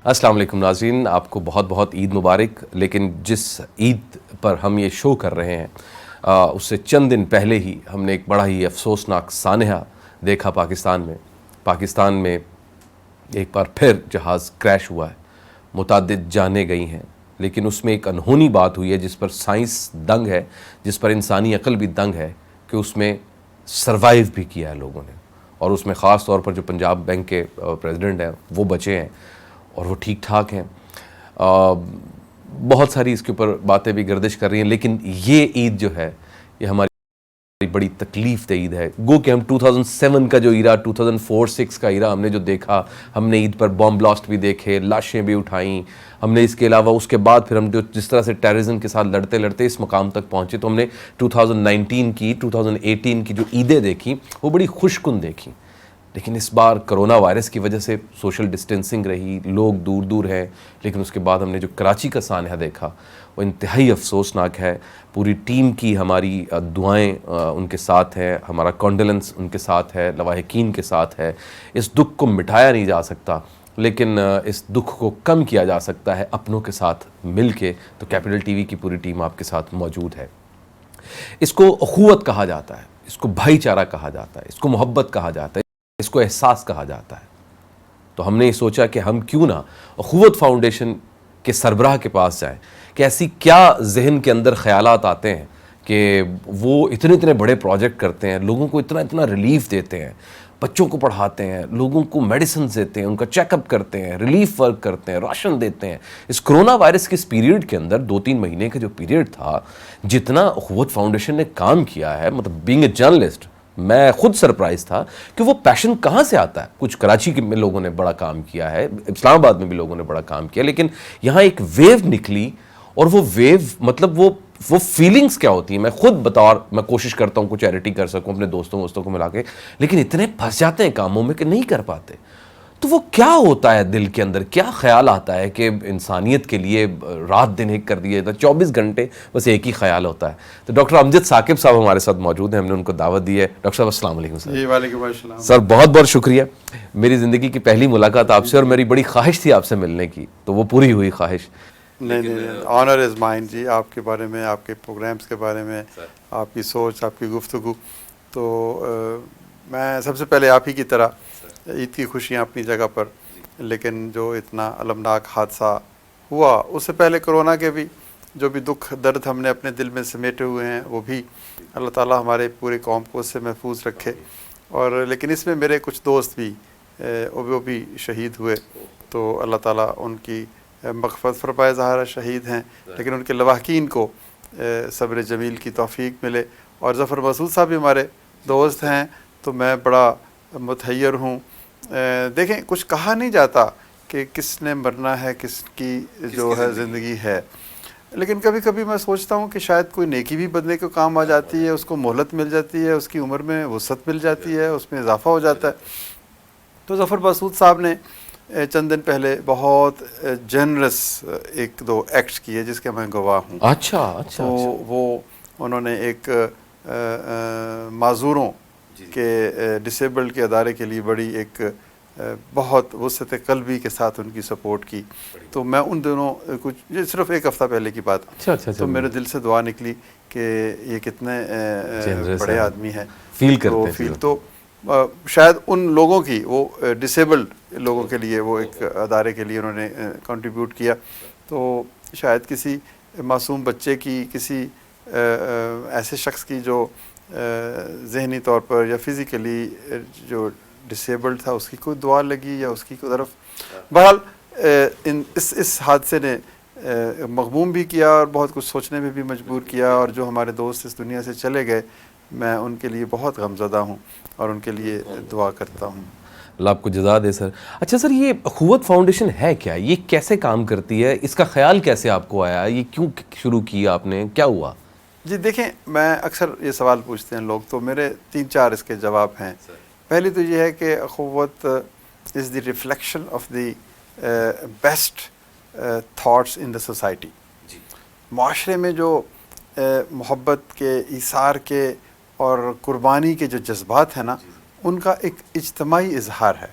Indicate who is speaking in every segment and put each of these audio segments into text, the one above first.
Speaker 1: السلام علیکم ناظرین، آپ کو بہت بہت عید مبارک۔ لیکن جس عید پر ہم یہ شو کر رہے ہیں اس سے چند دن پہلے ہی ہم نے ایک بڑا ہی افسوسناک سانحہ دیکھا پاکستان میں ایک بار پھر جہاز کریش ہوا ہے، متعدد جانیں گئی ہیں، لیکن اس میں ایک انہونی بات ہوئی ہے جس پر سائنس دنگ ہے، جس پر انسانی عقل بھی دنگ ہے کہ اس میں سروائیو بھی کیا ہے لوگوں نے، اور اس میں خاص طور پر جو پنجاب بینک کے پریزیڈنٹ ہیں وہ بچے ہیں اور وہ ٹھیک ٹھاک ہیں۔ بہت ساری اس کے اوپر باتیں بھی گردش کر رہی ہیں، لیکن یہ عید جو ہے یہ ہماری بڑی تکلیف دہ عید ہے۔ گو کہ ہم 2007 کا جو ایرا، 2004-06 کا ایرا ہم نے جو دیکھا، ہم نے عید پر بم بلاسٹ بھی دیکھے، لاشیں بھی اٹھائیں ہم نے، اس کے علاوہ اس کے بعد پھر ہم جو جس طرح سے ٹیررزم کے ساتھ لڑتے اس مقام تک پہنچے، تو ہم نے 2019 کی 2018 کی جو عیدیں دیکھیں وہ بڑی خوش کن دیکھیں۔ لیکن اس بار کرونا وائرس کی وجہ سے سوشل ڈسٹینسنگ رہی، لوگ دور دور ہیں، لیکن اس کے بعد ہم نے جو کراچی کا سانحہ دیکھا وہ انتہائی افسوسناک ہے۔ پوری ٹیم کی ہماری دعائیں ان کے ساتھ ہیں، ہمارا کانڈولنس ان کے ساتھ ہے، لواحقین کے ساتھ ہے۔ اس دکھ کو مٹایا نہیں جا سکتا، لیکن اس دکھ کو کم کیا جا سکتا ہے اپنوں کے ساتھ مل کے۔ تو کیپٹل ٹی وی کی پوری ٹیم آپ کے ساتھ موجود ہے۔ اس کو اخوت کہا جاتا ہے، اس کو بھائی چارہ کہا جاتا ہے، اس کو محبت کہا جاتا ہے، اس کو احساس کہا جاتا ہے۔ تو ہم نے یہ سوچا کہ ہم کیوں نہ اخوت فاؤنڈیشن کے سربراہ کے پاس جائیں کہ ایسی کیا ذہن کے اندر خیالات آتے ہیں کہ وہ اتنے بڑے پروجیکٹ کرتے ہیں، لوگوں کو اتنا ریلیف دیتے ہیں، بچوں کو پڑھاتے ہیں، لوگوں کو میڈیسنز دیتے ہیں، ان کا چیک اپ کرتے ہیں، ریلیف ورک کرتے ہیں، راشن دیتے ہیں۔ اس کرونا وائرس کے اس پیریڈ کے اندر 2-3 مہینے کا جو پیریڈ تھا، جتنا اخوت فاؤنڈیشن نے کام کیا ہے، مطلب بینگ اے جرنلسٹ میں خود سرپرائز تھا کہ وہ پیشن کہاں سے آتا ہے۔ کچھ کراچی میں لوگوں نے بڑا کام کیا ہے، اسلام آباد میں بھی لوگوں نے بڑا کام کیا، لیکن یہاں ایک ویو نکلی، اور وہ ویو مطلب وہ فیلنگز کیا ہوتی ہیں، میں خود بطور میں کوشش کرتا ہوں کچھ چیریٹی کر سکوں اپنے دوستوں کو ملا کے، لیکن اتنے پھنس جاتے ہیں کاموں میں کہ نہیں کر پاتے۔ تو وہ کیا ہوتا ہے دل کے اندر، کیا خیال آتا ہے کہ انسانیت کے لیے رات دن ایک کر دیے، 24 گھنٹے بس ایک ہی خیال ہوتا ہے۔ تو ڈاکٹر امجد ثاقب صاحب ہمارے ساتھ موجود ہیں، ہم نے ان کو دعوت دی ہے۔ ڈاکٹر صاحب السلام علیکم سر۔
Speaker 2: جی وعلیکم السلام
Speaker 1: سر بہت بہت شکریہ، میری زندگی کی پہلی ملاقات آپ سے، اور میری بڑی خواہش تھی آپ سے ملنے کی، تو وہ پوری ہوئی خواہش۔
Speaker 2: نہیں آنر از مائن جی، آپ کے بارے میں، آپ کے پروگرامز کے بارے میں، آپ کی سوچ، آپ کی گفتگو، تو میں سب سے پہلے آپ ہی کی طرح عید کی خوشیاں اپنی جگہ پر، لیکن جو اتنا المناک حادثہ ہوا، اس سے پہلے کرونا کے بھی جو بھی دکھ درد ہم نے اپنے دل میں سمیٹے ہوئے ہیں، وہ بھی اللہ تعالیٰ ہمارے پورے قوم کو اس سے محفوظ رکھے۔ اور لیکن اس میں میرے کچھ دوست بھی وہ بھی شہید ہوئے، تو اللہ تعالیٰ ان کی مغفرت فرمائے، ظاہر شہید ہیں، لیکن ان کے لواحقین کو صبر جمیل کی توفیق ملے۔ اور ظفر مسعود صاحب بھی ہمارے دوست ہیں، تو میں بڑا متحیر ہوں۔ دیکھیں، کچھ کہا نہیں جاتا کہ کس نے مرنا ہے، کس کی جو ہے زندگی ہے، لیکن کبھی کبھی میں سوچتا ہوں کہ شاید کوئی نیکی بھی بندے کو کام آ جاتی ہے، اس کو مہلت مل جاتی ہے، اس کی عمر میں وسعت مل جاتی ہے، اس میں اضافہ ہو جاتا ہے۔ تو ظفر مسعود صاحب نے چند دن پہلے بہت جنرس 1-2 ایکٹس کیے جس کے میں گواہ ہوں۔
Speaker 1: اچھا
Speaker 2: تو وہ انہوں نے ایک معذوروں کے ڈسیبلڈ کے ادارے کے لیے بڑی ایک بہت وسعت قلبی کے ساتھ ان کی سپورٹ کی۔ تو میں ان دنوں کچھ صرف 1 ہفتہ پہلے کی بات، تو میرے دل سے دعا نکلی کہ یہ کتنے بڑے آدمی ہیں،
Speaker 1: فیل کرتے ہیں۔
Speaker 2: تو شاید ان لوگوں کی، وہ ڈسیبلڈ لوگوں کے لیے، وہ ایک ادارے کے لیے انہوں نے کنٹریبیوٹ کیا، تو شاید کسی معصوم بچے کی، کسی ایسے شخص کی جو ذہنی طور پر یا فزیکلی جو ڈسیبلڈ تھا، اس کی کوئی دعا لگی یا اس کی کوئی طرف، بہرحال اس حادثے نے مغموم بھی کیا اور بہت کچھ سوچنے میں بھی مجبور کیا۔ اور جو ہمارے دوست اس دنیا سے چلے گئے، میں ان کے لیے بہت غمزدہ ہوں اور ان کے لیے دعا کرتا ہوں۔
Speaker 1: اللہ آپ کو جزا دے سر۔ اچھا سر، یہ اخوت فاؤنڈیشن ہے کیا؟ یہ کیسے کام کرتی ہے؟ اس کا خیال کیسے آپ کو آیا؟ یہ کیوں شروع کیا آپ نے؟ کیا ہوا؟
Speaker 2: جی دیکھیں، میں اکثر یہ سوال پوچھتے ہیں لوگ، تو میرے 3-4 اس کے جواب ہیں۔ پہلی تو یہ ہے کہ اخوت is the reflection of the best thoughts in the society. معاشرے میں جو محبت کے، ایثار کے اور قربانی کے جو جذبات ہیں نا، ان کا ایک اجتماعی اظہار ہے۔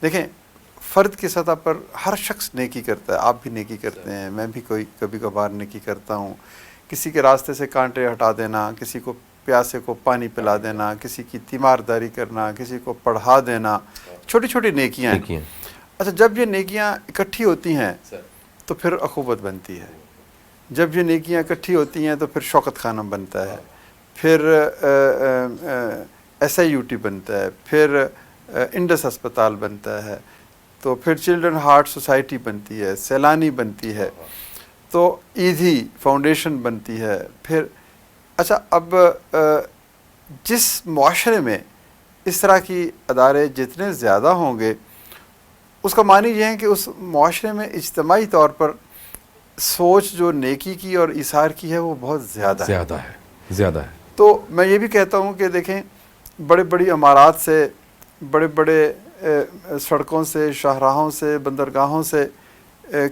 Speaker 2: دیکھیں، فرد کی سطح پر ہر شخص نیکی کرتا ہے. آپ بھی نیکی کرتے ہیں, میں بھی کبھی کبھار نیکی کرتا ہوں. کسی کے راستے سے کانٹے ہٹا دینا, کسی کو پیاسے کو پانی پلا دینا, کسی کی تیمارداری کرنا, کسی کو پڑھا دینا, چھوٹی چھوٹی نیکیاں ہیں. اچھا, جب یہ نیکیاں اکٹھی ہوتی ہیں تو پھر اخوت بنتی ہے. جب یہ نیکیاں اکٹھی ہوتی ہیں تو پھر شوکت خانہ بنتا ہے, پھر SIUT بنتا ہے, پھر انڈس اسپتال بنتا ہے, تو پھر چلڈرن ہارٹ سوسائٹی بنتی ہے, سیلانی بنتی ہے, تو ایدھی فاؤنڈیشن بنتی ہے. پھر اچھا, اب جس معاشرے میں اس طرح کی ادارے جتنے زیادہ ہوں گے, اس کا معنی یہ ہے کہ اس معاشرے میں اجتماعی طور پر سوچ جو نیکی کی اور ایثار کی ہے وہ بہت زیادہ
Speaker 1: ہے.
Speaker 2: تو میں یہ بھی کہتا ہوں کہ دیکھیں, بڑے بڑی عمارات سے, بڑے بڑے سڑکوں سے, شاہراہوں سے, بندرگاہوں سے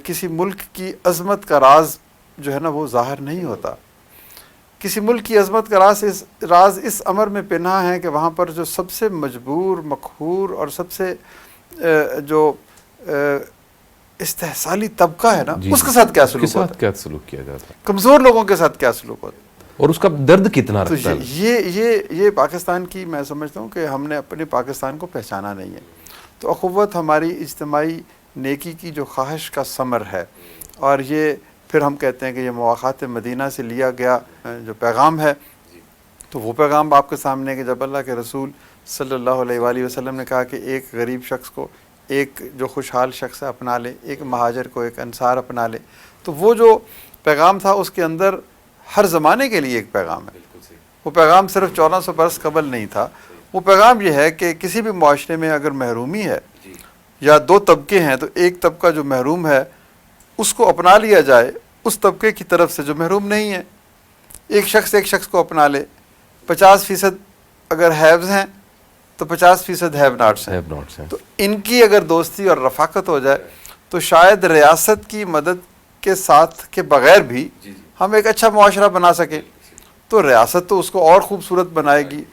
Speaker 2: کسی ملک کی عظمت کا راز جو ہے نا وہ ظاہر نہیں ہوتا. کسی ملک کی عظمت کا راز اس امر میں پنہا ہے کہ وہاں پر جو سب سے مجبور, مقہور اور سب سے جو استحصالی طبقہ ہے نا, اس کے ساتھ کیا سلوک
Speaker 1: کیا جاتا ہے,
Speaker 2: کمزور لوگوں کے ساتھ کیا سلوک ہوتا ہے,
Speaker 1: اور اس کا درد کتنا رکھتا ہے.
Speaker 2: یہ پاکستان کی, میں سمجھتا ہوں کہ ہم نے اپنے پاکستان کو پہچانا نہیں ہے. تو اخوت ہماری اجتماعی نیکی کی جو خواہش کا ثمر ہے, اور یہ پھر ہم کہتے ہیں کہ یہ مواخات مدینہ سے لیا گیا جو پیغام ہے, تو وہ پیغام آپ کے سامنے ہے کہ جب اللہ کے رسول صلی اللہ علیہ وآلہ وسلم نے کہا کہ ایک غریب شخص کو ایک جو خوشحال شخص ہے اپنا لے, ایک مہاجر کو ایک انصار اپنا لے, تو وہ جو پیغام تھا اس کے اندر ہر زمانے کے لیے ایک پیغام ہے. وہ پیغام صرف 1400 برس قبل نہیں تھا. وہ پیغام یہ ہے کہ کسی بھی معاشرے میں اگر محرومی ہے یا دو طبقے ہیں, تو ایک طبقہ جو محروم ہے اس کو اپنا لیا جائے اس طبقے کی طرف سے جو محروم نہیں ہے. ایک شخص کو اپنا لے. 50% اگر ہیوز ہیں تو 50% ہیو ناٹس ہیں. تو ان کی اگر دوستی اور رفاقت ہو جائے تو شاید ریاست کی مدد کے ساتھ کے بغیر بھی ہم ایک اچھا معاشرہ بنا سکیں. تو ریاست تو اس کو اور خوبصورت بنائے گی.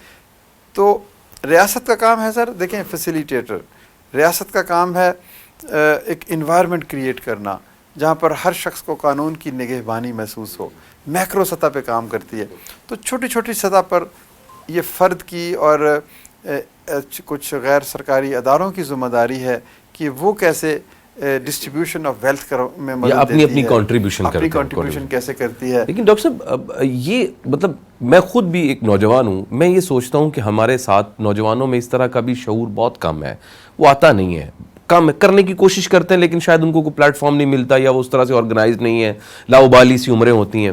Speaker 2: تو ریاست کا کام ہے سر, دیکھیں, فیسیلیٹیٹر. ریاست کا کام ہے ایک انوائرمنٹ کریٹ کرنا جہاں پر ہر شخص کو قانون کی نگہبانی محسوس ہو. میکرو سطح پہ کام کرتی ہے. تو چھوٹی چھوٹی سطح پر یہ فرد کی اور کچھ غیر سرکاری اداروں کی ذمہ داری ہے کہ وہ کیسے ڈسٹریبیوشن آف ویلتھ میں مدد دیتی ہے, اپنی کنٹریبیوشن کیسے کرتی ہے.
Speaker 1: لیکن ڈاکٹر صاحب, یہ مطلب میں خود بھی ایک نوجوان ہوں, میں یہ سوچتا ہوں کہ ہمارے ساتھ نوجوانوں میں اس طرح کا بھی شعور بہت کم ہے. وہ آتا نہیں ہے, کم کرنے کی کوشش کرتے ہیں لیکن شاید ان کو کوئی پلیٹ فارم نہیں ملتا, یا وہ اس طرح سے آرگنائز نہیں ہے, لاؤبالی سی عمریں ہوتی ہیں.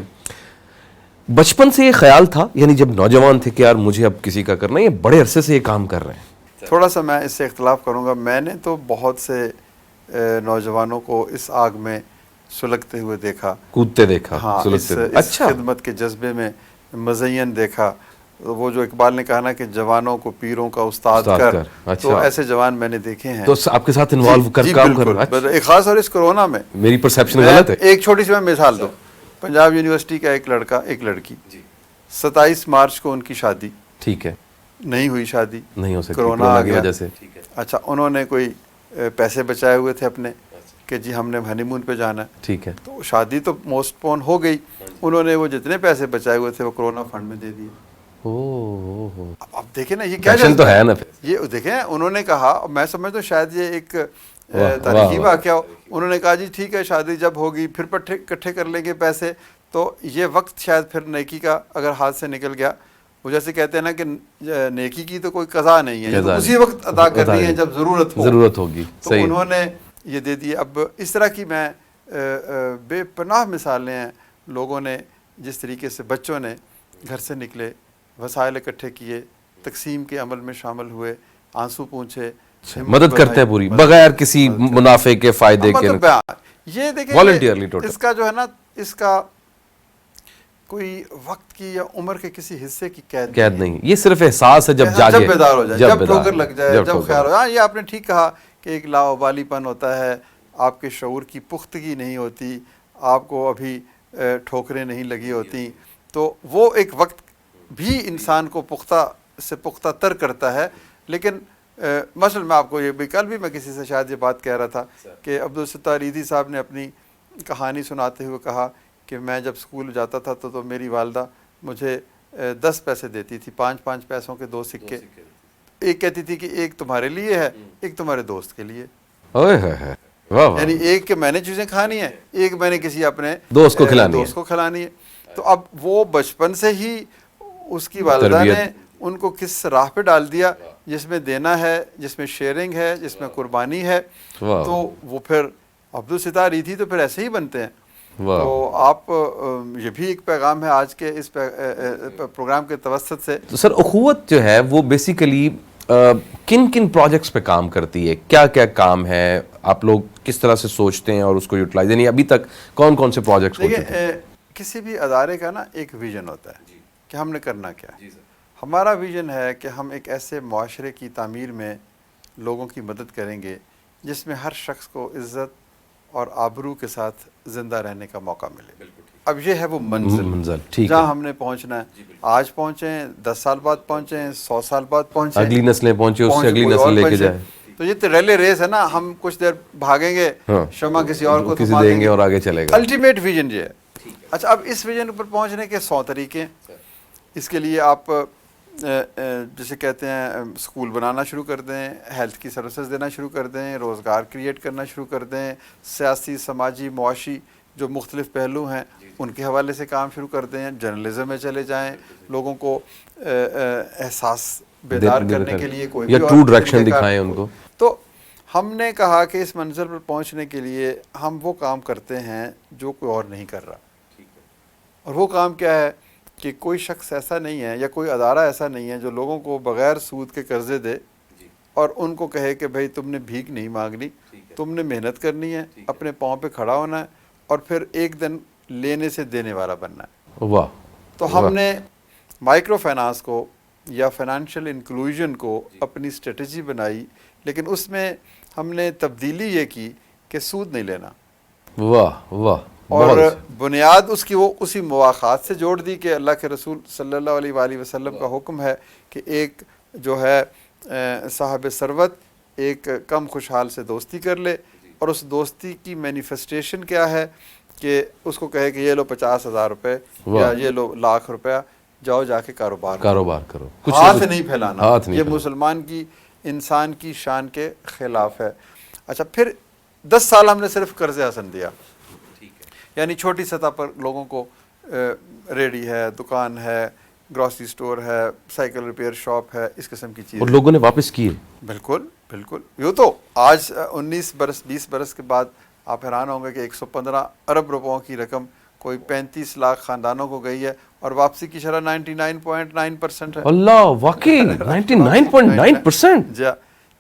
Speaker 1: بچپن سے یہ خیال تھا, یعنی جب نوجوان تھے, کہ یار مجھے اب کسی کا کرنا ہے, یہ بڑے عرصے سے یہ کام کر رہے ہیں.
Speaker 2: تھوڑا سا میں اس سے اختلاف کروں گا. میں نے تو بہت سے نوجوانوں کو اس آگ میں سلگتے ہوئے دیکھا,
Speaker 1: کودتے دیکھا,
Speaker 2: ہاں, اس خدمت کے جذبے میں مزین دیکھا. وہ جو اقبال نے کہا نا کہ جوانوں کو پیروں کا استاد کر, تو ایسے جوان میں نے دیکھے ہیں.
Speaker 1: تو آپ کے ساتھ انوالو کر کام کر رہا ہے.
Speaker 2: ایک خاص اور اس کورونا میں
Speaker 1: میری پرسیپشن غلط ہے.
Speaker 2: ایک چھوٹی سی میں مثال دوں. پنجاب یونیورسٹی کا ایک لڑکا, ایک لڑکی, 27 مارچ کو ان کی شادی,
Speaker 1: ٹھیک ہے,
Speaker 2: نہیں ہوئی شادی,
Speaker 1: نہیں ہو سکتی
Speaker 2: کورونا کی
Speaker 1: وجہ سے.
Speaker 2: اچھا, انہوں نے کوئی پیسے بچائے ہوئے تھے اپنے کہ جی ہم نے ہنی مون پہ جانا ہے,
Speaker 1: ٹھیک ہے,
Speaker 2: تو شادی تو موسٹ پون ہو گئی. انہوں نے وہ جتنے پیسے بچائے ہوئے تھے وہ کورونا فنڈ میں دے دیے. اب دیکھیں نا یہ کیا
Speaker 1: تو ہے نا.
Speaker 2: یہ دیکھیں, انہوں نے کہا, میں سمجھتا ہوں شاید یہ ایک تاریخی واقعہ ہو. انہوں نے کہا جی ٹھیک ہے, شادی جب ہوگی پھر اکٹھے کر لیں گے پیسے. تو یہ وقت شاید پھر نیکی کا اگر ہاتھ سے نکل گیا, وہ جیسے کہتے ہیں نا کہ نیکی کی تو کوئی قضا نہیں ہے, تو اسی وقت ادا کرنی ہے جب ضرورت
Speaker 1: ہوگی.
Speaker 2: تو انہوں نے یہ دے دیے. اب اس طرح کی میں بے پناہ مثالیں ہیں. لوگوں نے جس طریقے سے, بچوں نے گھر سے نکلے, وسائل اکٹھے کیے, تقسیم کے عمل میں شامل ہوئے, آنسو پونچھے,
Speaker 1: مدد کرتے ہیں پوری بغیر کسی منافع کے, فائدے کے.
Speaker 2: یہ دیکھیں, اس کا جو ہے نا, اس کا کوئی وقت کی یا عمر کے کسی حصے کی قید
Speaker 1: نہیں. یہ صرف احساس ہے جب
Speaker 2: بیدار ہو جائے, جب ٹھوکر لگ جائے, جب خیال ہو جائے. یہ آپ نے ٹھیک کہا کہ ایک لاؤبالی پن ہوتا ہے, آپ کے شعور کی پختگی نہیں ہوتی, آپ کو ابھی ٹھوکریں نہیں لگی ہوتی. تو وہ ایک وقت بھی انسان کو پختہ سے پختہ تر کرتا ہے. لیکن مثلا میں آپ کو یہ بھی، کل بھی میں کسی سے شاید یہ بات کہہ رہا تھا کہ عبدالستار ایدھی صاحب نے اپنی کہانی سناتے ہوئے کہا کہ میں جب اسکول جاتا تھا تو میری والدہ مجھے 10 پیسے دیتی تھی، 5 پیسوں کے 2 سکے، ایک کہتی تھی کہ ایک تمہارے لیے ہے، ایک تمہارے دوست کے لیے،
Speaker 1: اوئے ہوئے ہوئے، واہ واہ،
Speaker 2: یعنی ایک کہ میں نے چیزیں کھانی ہیں، ایک میں نے کسی اپنے
Speaker 1: دوست کو کھلانی ہے،
Speaker 2: دوست کو کھلانی ہے. تو اب وہ بچپن سے ہی اس کی والدہ
Speaker 1: تربیت،
Speaker 2: نے ان کو کس راہ پہ ڈال دیا جس میں دینا ہے، جس میں شیئرنگ ہے، جس میں قربانی ہے.
Speaker 1: واہ
Speaker 2: تو وہ پھر عبدالستار ایدھی تو پھر ایسے ہی بنتے ہیں.
Speaker 1: واہ،
Speaker 2: تو آپ یہ بھی ایک پیغام ہے آج کے اس پروگرام کے توسط سے.
Speaker 1: تو سر اخوت جو ہے وہ بیسیکلی کن کن پروجیکٹس پہ کام کرتی ہے؟ کیا کیا کام ہے؟ آپ لوگ کس طرح سے سوچتے ہیں اور اس کو یوٹیلائز، یعنی ابھی تک کون کون سے پروجیکٹس ہو چکے ہیں؟
Speaker 2: دیکھیں، کسی بھی ادارے کا نا ایک ویژن ہوتا ہے کہ ہم نے کرنا کیا ہے. ہمارا ویژن ہے کہ ہم ایک ایسے معاشرے کی تعمیر میں لوگوں کی مدد کریں گے جس میں ہر شخص کو عزت اور آبرو کے ساتھ زندہ رہنے کا موقع ملے. اب یہ ہے وہ منزل
Speaker 1: ٹھیک ہے،
Speaker 2: جہاں ہم نے پہنچنا ہے. آج پہنچیں، 10 سال بعد پہنچیں، 100 سال بعد پہنچیں،
Speaker 1: اگلی نسلیں پہنچے، اس سے اگلی
Speaker 2: کوئی
Speaker 1: نسل
Speaker 2: اور
Speaker 1: لے کے
Speaker 2: پہنچے.
Speaker 1: جائے،
Speaker 2: تو یہ تو ریلے ریس ہے نا، ہم کچھ دیر بھاگیں گے،
Speaker 1: ہاں،
Speaker 2: شمع کسی اور کو
Speaker 1: کسی
Speaker 2: تھما
Speaker 1: دیں
Speaker 2: دیں
Speaker 1: گے
Speaker 2: گے.
Speaker 1: اور آگے چلے گا.
Speaker 2: الٹیمیٹ ویژن یہ ہے. اچھا، اب اس ویژن پر پہنچنے کے 100 طریقے ہیں. اس کے لیے آپ جسے کہتے ہیں اسکول بنانا شروع کر دیں، ہیلتھ کی سروسز دینا شروع کر دیں، روزگار کریٹ کرنا شروع کر دیں، سیاسی، سماجی، معاشی جو مختلف پہلو ہیں ان کے حوالے سے کام شروع کر دیں، جرنلزم میں چلے جائیں، لوگوں کو احساس بیدار کرنے کے لیے کوئی
Speaker 1: یا
Speaker 2: بھی اور
Speaker 1: ٹرو
Speaker 2: طریقہ
Speaker 1: ڈائریکشن
Speaker 2: کار.
Speaker 1: دکھائیں ان کو.
Speaker 2: تو ہم نے کہا کہ اس منزل پر پہنچنے کے لیے ہم وہ کام کرتے ہیں جو کوئی اور نہیں کر رہا. اور وہ کام کیا ہے کہ کوئی شخص ایسا نہیں ہے یا کوئی ادارہ ایسا نہیں ہے جو لوگوں کو بغیر سود کے قرضے دے اور ان کو کہے کہ بھائی تم نے بھیک نہیں مانگنی، تم نے محنت کرنی ہے، اپنے پاؤں پہ کھڑا ہونا ہے اور پھر ایک دن لینے سے دینے والا بننا ہے.
Speaker 1: واہ،
Speaker 2: تو ہم نے مائکرو فائنانس کو یا فائنانشیل انکلوژن کو اپنی اسٹریٹجی بنائی، لیکن اس میں ہم نے تبدیلی یہ کی کہ سود نہیں لینا.
Speaker 1: واہ واہ،
Speaker 2: اور بنیاد اس کی وہ اسی مواخات سے جوڑ دی کہ اللہ کے رسول صلی اللہ علیہ وآلہ وسلم کا حکم ہے کہ ایک جو ہے صاحب ثروت ایک کم خوشحال سے دوستی کر لے، اور اس دوستی کی مینیفیسٹیشن کیا ہے کہ اس کو کہے کہ یہ لو 50,000 روپے یا یہ لو 1,00,000 روپیہ، جاؤ جا کے کاروبار
Speaker 1: کرو،
Speaker 2: ہاتھ نہیں پھیلانا.
Speaker 1: ہاتھ نہیں
Speaker 2: یہ
Speaker 1: پھیلانا.
Speaker 2: مسلمان کی، انسان کی شان کے خلاف ہے. اچھا، پھر 10 سال ہم نے صرف قرض حسن دیا، یعنی چھوٹی سطح پر لوگوں کو ریڈی ہے، دکان ہے، گروسری سٹور ہے، سائیکل ریپیئر شاپ ہے، اس قسم کی چیزیں.
Speaker 1: اور لوگوں نے واپس کیے.
Speaker 2: بالکل بالکل. یوں تو آج 19 برس 20 برس کے بعد آپ حیران ہوں گے کہ 115 ارب روپوں کی رقم کوئی 35 لاکھ خاندانوں کو گئی ہے اور واپسی کی شرح 99.9% ہے.
Speaker 1: اللہ، واقعی 99.9%.
Speaker 2: جی،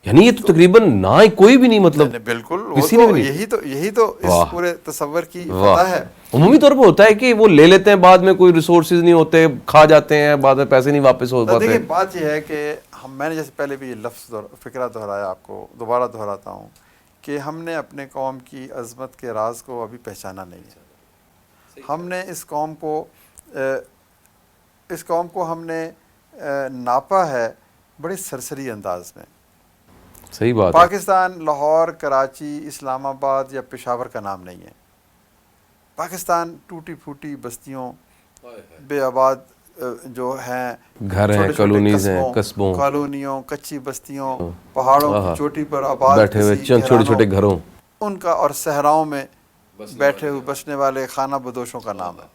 Speaker 1: یعنی یہ تو تقریباً نہ ہی کوئی بھی نہیں، مطلب
Speaker 2: بالکل.
Speaker 1: کسی نے بھی نہیں.
Speaker 2: یہی تو اس پورے تصور کی فتح ہے.
Speaker 1: عمومی طور پہ ہوتا ہے کہ وہ لے لیتے ہیں، بعد میں کوئی ریسورسز نہیں ہوتے، کھا جاتے ہیں، بعد میں پیسے نہیں واپس ہو پاتے.
Speaker 2: دیکھیں، بات یہ ہے کہ میں نے جیسے پہلے بھی یہ لفظ فکرہ دہرایا، آپ کو دوبارہ دہراتا ہوں کہ ہم نے اپنے قوم کی عظمت کے راز کو ابھی پہچانا نہیں ہے. ہم نے اس قوم کو ہم نے ناپا ہے بڑے سرسری انداز میں.
Speaker 1: صحیح بات ہے.
Speaker 2: پاکستان لاہور، کراچی، اسلام آباد یا پشاور کا نام نہیں ہے. پاکستان ٹوٹی پھوٹی بستیوں، بے آباد جو ہیں
Speaker 1: گھر ہیں، کالونیز ہیں، قصبوں،
Speaker 2: کالونیوں، کچی بستیوں، پہاڑوں کی چوٹی پر آباد
Speaker 1: بیٹھے ہوئے چند چھوٹے چھوٹے گھروں،
Speaker 2: ان کا، اور صحراؤں میں بیٹھے ہوئے بسنے والے خانہ بدوشوں کا نام ہے.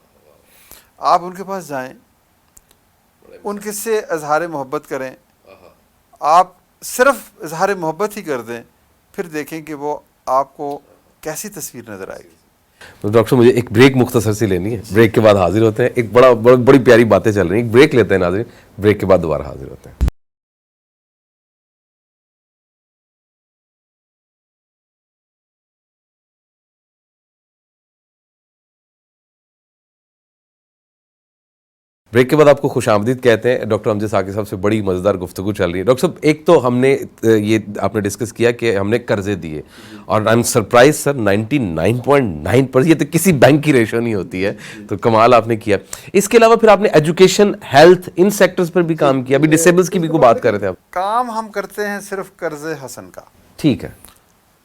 Speaker 2: آپ ان کے پاس جائیں، ان کے سے اظہار محبت کریں، آپ صرف اظہار محبت ہی کر دیں، پھر دیکھیں کہ وہ آپ کو کیسی تصویر نظر آئے گی.
Speaker 1: ڈاکٹر صاحب مجھے ایک بریک مختصر سی لینی ہے، بریک کے بعد حاضر ہوتے ہیں. ایک بڑی پیاری باتیں چل رہی ہیں، ایک بریک لیتے ہیں ناظرین، بریک کے بعد دوبارہ حاضر ہوتے ہیں. بریک کے بعد آپ کو خوش آمدید کہتے ہیں ڈاکٹر امجد ساقی صاحب سے. بڑی مزیدار گفتگو چل رہی ہے. ڈاکٹر صاحب ایک تو ہم نے یہ آپ نے ڈسکس کیا کہ ہم نے قرضے دیے اور آئی ایم سرپرائز سر 99.9% یہ تو کسی بینک کی ریشو نہیں ہوتی ہے, تو کمال آپ نے کیا. اس کے علاوہ پھر آپ نے ایجوکیشن, ہیلتھ, ان سیکٹرز پر بھی کام کیا. ابھی ڈسیبلز کی بھی کوئی بات کر رہے تھے آپ.
Speaker 2: کام ہم کرتے ہیں صرف قرض حسن کا.
Speaker 1: ٹھیک ہے,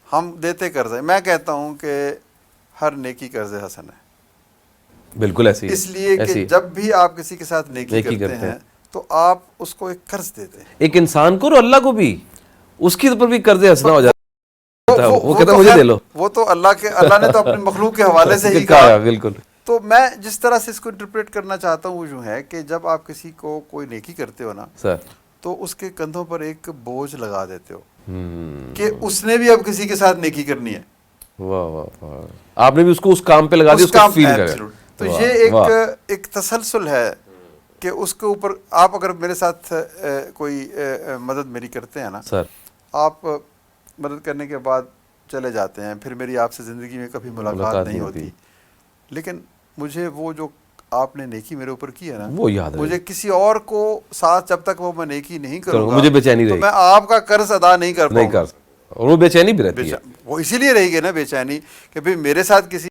Speaker 2: ہم دیتے قرض ہے. میں کہتا ہوں کہ ہر نیکی قرض حسن ہے.
Speaker 1: بالکل ایسی
Speaker 2: اس لیے کہ جب بھی آپ کسی کے ساتھ نیکی کرتے ہیں تو آپ اس کو ایک قرض دیتے ہیں, ایک
Speaker 1: انسان کو اور اللہ کو بھی, اس کے اوپر بھی قرض حسنا ہو جاتا ہے. وہ کہتا ہے مجھے دے لو.
Speaker 2: وہ تو اللہ نے تو اپنے مخلوق کے حوالے سے ہی
Speaker 1: کہا. بالکل.
Speaker 2: تو میں جس طرح سے اس کو انٹرپریٹ کرنا چاہتا ہوں وہ جو ہے کہ جب آپ کسی کو کوئی نیکی کرتے ہو نا
Speaker 1: سر,
Speaker 2: تو اس کے کندھوں پر ایک بوجھ لگا دیتے ہو کہ اس نے بھی اب کسی کے ساتھ نیکی کرنی ہے.
Speaker 1: واہ واہ واہ, آپ نے بھی اس کو اس کام پہ لگا دیا, اس کو فیل کرے.
Speaker 2: تو یہ ایک تسلسل ہے کہ اس کے اوپر آپ اگر میرے ساتھ کوئی مدد میری کرتے ہیں نا
Speaker 1: سر,
Speaker 2: آپ مدد کرنے کے بعد چلے جاتے ہیں, پھر میری آپ سے زندگی میں کبھی ملاقات نہیں ہوتی, لیکن مجھے وہ جو آپ نے نیکی میرے اوپر کی ہے نا
Speaker 1: وہ یاد ہے.
Speaker 2: مجھے کسی اور کو ساتھ جب تک وہ میں نیکی نہیں کروں گا
Speaker 1: مجھے بے چینی رہے
Speaker 2: گی, تو میں آپ کا قرض ادا نہیں کر پاؤں گا.
Speaker 1: اور وہ بے چینی بھی رہتی ہے.
Speaker 2: وہ اسی لیے رہے گی نا بے چینی کہ بھئی میرے ساتھ کسی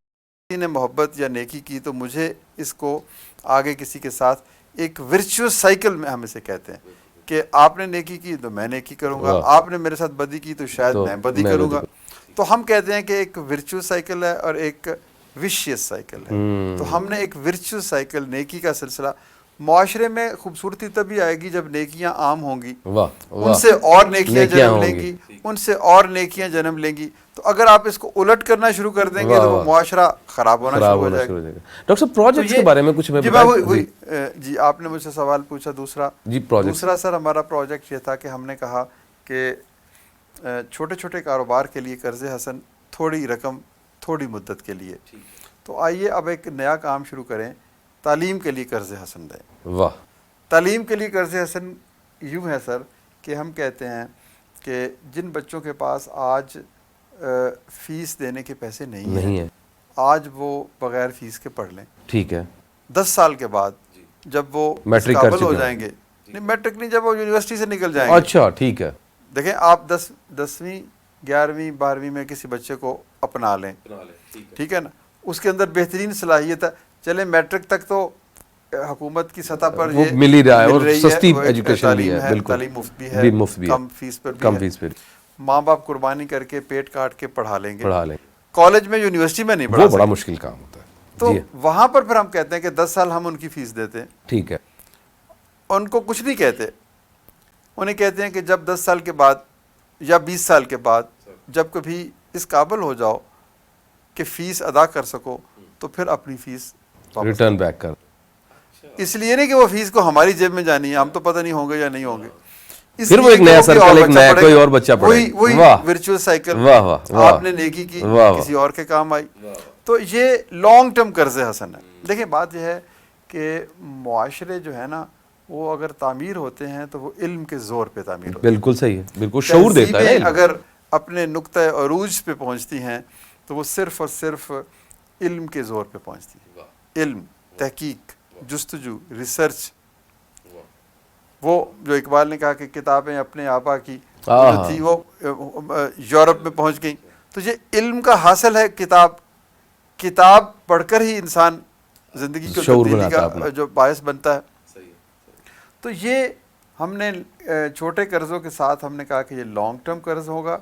Speaker 2: نے محبت یا نیکی کی تو مجھے اس کو آگے کسی کے ساتھ ایک ورچوس سائیکل میں ہم اسے کہتے ہیں کہ آپ نے نیکی کی تو میں نیکی کروں گا, آپ نے میرے ساتھ بدی کی تو شاید میں بدی کروں گا. تو ہم کہتے ہیں کہ ایک ورچوس سائیکل ہے اور ایک وشیس سائیکل ہے. تو ہم نے ایک ورچوس سائیکل, نیکی کا سلسلہ. معاشرے میں خوبصورتی تبھی آئے گی جب نیکیاں عام ہوں گی, ان سے اور نیکیاں جنم لیں گی, ان سے اور نیکیاں جنم لیں گی. تو اگر آپ اس کو الٹ کرنا شروع کر دیں گے تو وہ معاشرہ خراب ہونا شروع ہو جائے گا.
Speaker 1: ڈاکٹر صاحب پروجیکٹس کے بارے میں کچھ میں
Speaker 2: جی آپ نے مجھ سے سوال پوچھا. دوسرا سر ہمارا پروجیکٹ یہ تھا کہ ہم نے کہا کہ چھوٹے چھوٹے کاروبار کے لیے قرض حسن, تھوڑی رقم تھوڑی مدت کے لیے. تو آئیے اب ایک نیا کام شروع کریں, تعلیم کے لیے قرض حسن دیں.
Speaker 1: واہ.
Speaker 2: تعلیم کے لیے قرض حسن یوں ہے سر کہ ہم کہتے ہیں کہ جن بچوں کے پاس آج فیس دینے کے پیسے نہیں ہیں, آج وہ بغیر فیس کے پڑھ لیں.
Speaker 1: ٹھیک ہے.
Speaker 2: 10 سال کے بعد جب وہ
Speaker 1: میٹرک
Speaker 2: قابل ہو جائیں گے, نہیں میٹرک نہیں, جب وہ یونیورسٹی سے نکل جائیں گے.
Speaker 1: اچھا ٹھیک ہے.
Speaker 2: دیکھیں آپ 10ویں 11ویں 12ویں میں کسی بچے کو اپنا لیں, ٹھیک ہے نا, اس کے اندر بہترین صلاحیت ہے. چلے میٹرک تک تو حکومت کی سطح پر یہ
Speaker 1: مل ہی رہا ہے اور سستی ایجوکیشن بھی ہے, بالکل
Speaker 2: تعلیم مفت بھی ہے, کم فیس پر بھی ہے. ماں باپ قربانی کر کے پیٹ کاٹ کے پڑھا لیں گے. کالج میں یونیورسٹی میں نہیں پڑھا,
Speaker 1: وہ بڑا مشکل کام ہوتا ہے.
Speaker 2: تو وہاں پر پھر ہم کہتے ہیں کہ 10 سال ہم ان کی فیس دیتے ہیں.
Speaker 1: ٹھیک ہے.
Speaker 2: ان کو کچھ نہیں کہتے, انہیں کہتے ہیں کہ جب 10 سال کے بعد یا 20 سال کے بعد جب کبھی اس قابل ہو جاؤ کہ فیس ادا کر سکو تو پھر اپنی فیس
Speaker 1: ریٹرن بیک کر.
Speaker 2: اس لیے نہیں کہ وہ فیس کو ہماری جیب میں جانی ہے, ہم تو پتہ نہیں ہوں گے یا نہیں ہوں گے,
Speaker 1: پھر وہ ایک نیا سرکل, ایک نیا کوئی اور بچہ پڑھے.
Speaker 2: وہی ورچوئل سائیکل, آپ نے نیکی کی کسی اور کے کام آئی. تو یہ لانگ ٹرم قرض حسن ہے. دیکھیں بات یہ ہے کہ معاشرے جو ہے نا وہ اگر تعمیر ہوتے ہیں تو وہ علم کے زور پہ تعمیر ہوتے ہیں.
Speaker 1: بالکل صحیح ہے, بالکل شعور دیتا ہے.
Speaker 2: اگر اپنے نقطۂ عروج پہ پہنچتی ہیں تو وہ صرف اور صرف علم کے زور پہ پہنچتی ہے. علم, تحقیق, جستجو, ریسرچ. وہ جو اقبال نے کہا کہ کتابیں اپنے آبا کی جو تھی وہ یورپ میں پہنچ گئیں. تو یہ علم کا حاصل ہے. کتاب پڑھ کر ہی انسان زندگی کو تبدیلی کا جو باعث بنتا ہے. تو یہ ہم نے چھوٹے قرضوں کے ساتھ ہم نے کہا کہ یہ لانگ ٹرم قرض ہوگا.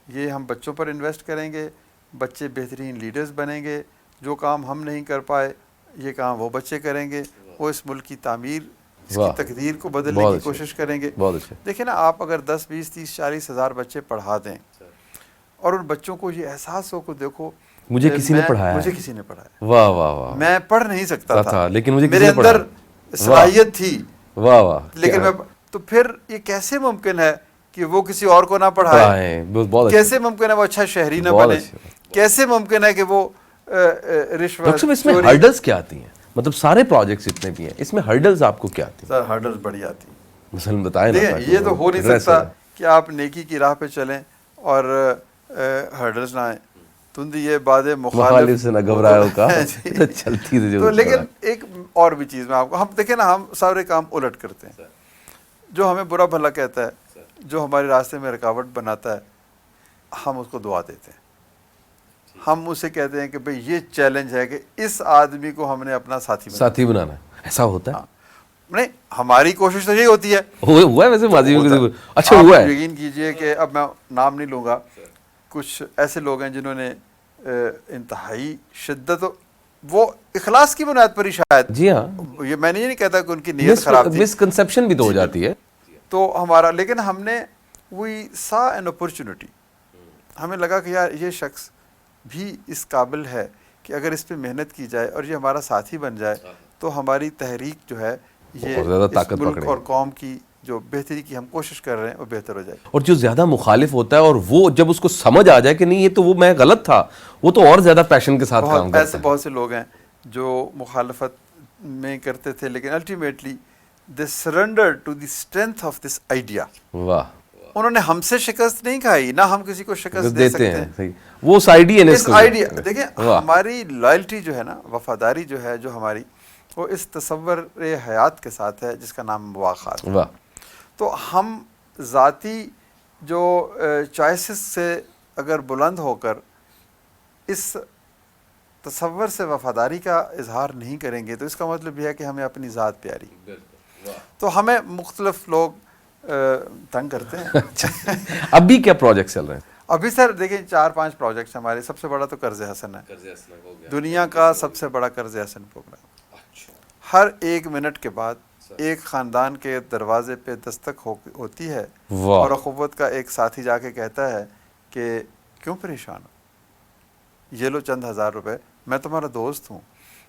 Speaker 2: یہ ہم بچوں پر انویسٹ کریں گے, بچے بہترین لیڈرز بنیں گے. جو کام ہم نہیں کر پائے یہ کام وہ بچے کریں گے. وہ اس ملک کی تعمیر, اس کی تقدیر کو بدلنے کی کوشش کریں گے. دیکھیں نا, آپ اگر 10 20 30 40 ہزار بچے پڑھا دیں اور ان بچوں کو یہ احساس ہو, کو دیکھو
Speaker 1: مجھے کسی نے پڑھایا,
Speaker 2: مجھے کسی نے پڑھایا,
Speaker 1: واہ واہ واہ,
Speaker 2: میں پڑھ نہیں سکتا تھا
Speaker 1: لیکن مجھے
Speaker 2: میرے اندر صلاحیت تھی,
Speaker 1: واہ واہ,
Speaker 2: لیکن میں, تو پھر یہ کیسے ممکن ہے کہ وہ کسی اور کو نہ پڑھائے؟ کیسے ممکن ہے وہ اچھا شہری نہ بنے؟ کیسے ممکن ہے کہ وہ رشوت؟
Speaker 1: اس میں ہرڈلز کیا آتی ہیں؟ مطلب سارے پروجیکٹس اتنے بھی ہیں, اس میں ہرڈلز آپ کو کیا آتی ہیں؟
Speaker 2: سر ہرڈلز بڑی آتی ہیں.
Speaker 1: مثلاً بتائیں نا.
Speaker 2: یہ تو ہو نہیں سکتا کہ آپ نیکی کی راہ پہ چلیں اور ہرڈلز نہ آئیں. تندی یہ باد مخالف
Speaker 1: سے نہ گھبراؤ کا چلتی.
Speaker 2: تو لیکن ایک اور بھی چیز میں آپ کو، ہم دیکھیں نا، ہم سارے کام الٹ کرتے ہیں. جو ہمیں برا بھلا کہتا ہے، جو ہمارے راستے میں رکاوٹ بناتا ہے، ہم اس کو دعا دیتے ہیں. ہم اسے کہتے ہیں کہ بھئی یہ چیلنج ہے کہ اس آدمی کو ہم نے اپنا ساتھی
Speaker 1: بنانا ہے. ایسا ہوتا ہے؟
Speaker 2: نہیں، ہماری کوشش تو یہی ہوتی ہے.
Speaker 1: ہوا ہے ویسے ماضی میں؟ اچھا
Speaker 2: آپ
Speaker 1: ہوا ہے.
Speaker 2: یقین کیجئے کہ اب میں نام نہیں لوں گا، کچھ ایسے لوگ ہیں جنہوں نے انتہائی شدت، وہ اخلاص کی بنیاد پر ہی شاید،
Speaker 1: جی ہاں،
Speaker 2: یہ میں نہیں کہتا کہ ان کی نیت خراب تھی،
Speaker 1: مس کنسپشن بھی تو ہو جاتی ہے.
Speaker 2: تو ہمارا، لیکن ہم نے وی سا این اپرچونٹی، ہمیں لگا کہ یار یہ شخص بھی اس قابل ہے کہ اگر اس پہ محنت کی جائے اور یہ ہمارا ساتھی بن جائے تو ہماری تحریک جو ہے یہ
Speaker 1: بہت زیادہ
Speaker 2: اس
Speaker 1: طاقت
Speaker 2: ملک
Speaker 1: پکڑے.
Speaker 2: اور قوم کی جو بہتری کی ہم کوشش کر رہے ہیں وہ بہتر ہو جائے.
Speaker 1: اور جو زیادہ مخالف ہوتا ہے اور وہ جب اس کو سمجھ آ جائے کہ نہیں یہ تو وہ میں غلط تھا، وہ تو اور زیادہ پیشن کے ساتھ کام کرتا ہے.
Speaker 2: ایسے بہت سے لوگ ہیں جو مخالفت میں کرتے تھے لیکن ultimately they surrender to the strength of this idea.
Speaker 1: واہ،
Speaker 2: انہوں نے ہم سے شکست نہیں کھائی، نہ ہم کسی کو شکست دے سکتے ہیں.
Speaker 1: صحیح. وہ اس آئیڈیا نے
Speaker 2: اس آئیڈیا دیکھیں، ہماری لائلٹی جو ہے نا، وفاداری جو ہے جو ہماری، وہ اس تصور حیات کے ساتھ ہے جس کا نام مواخات.
Speaker 1: واہ.
Speaker 2: تو ہم ذاتی جو چوائسز سے اگر بلند ہو کر اس تصور سے وفاداری کا اظہار نہیں کریں گے تو اس کا مطلب یہ ہے کہ ہمیں اپنی ذات پیاری. تو ہمیں مختلف لوگ تنگ کرتے ہیں.
Speaker 1: ابھی کیا پروجیکٹ چل رہے ہیں؟
Speaker 2: ابھی سر دیکھیں 4-5 پروجیکٹس ہمارے. سب سے بڑا تو قرض حسن ہے، دنیا کا سب سے بڑا قرض حسن پروگرام. ہر 1 منٹ کے بعد ایک خاندان کے دروازے پہ دستک ہوتی ہے اور اخوت کا ایک ساتھی جا کے کہتا ہے کہ کیوں پریشان ہو، یہ لو چند ہزار روپے، میں تمہارا دوست ہوں،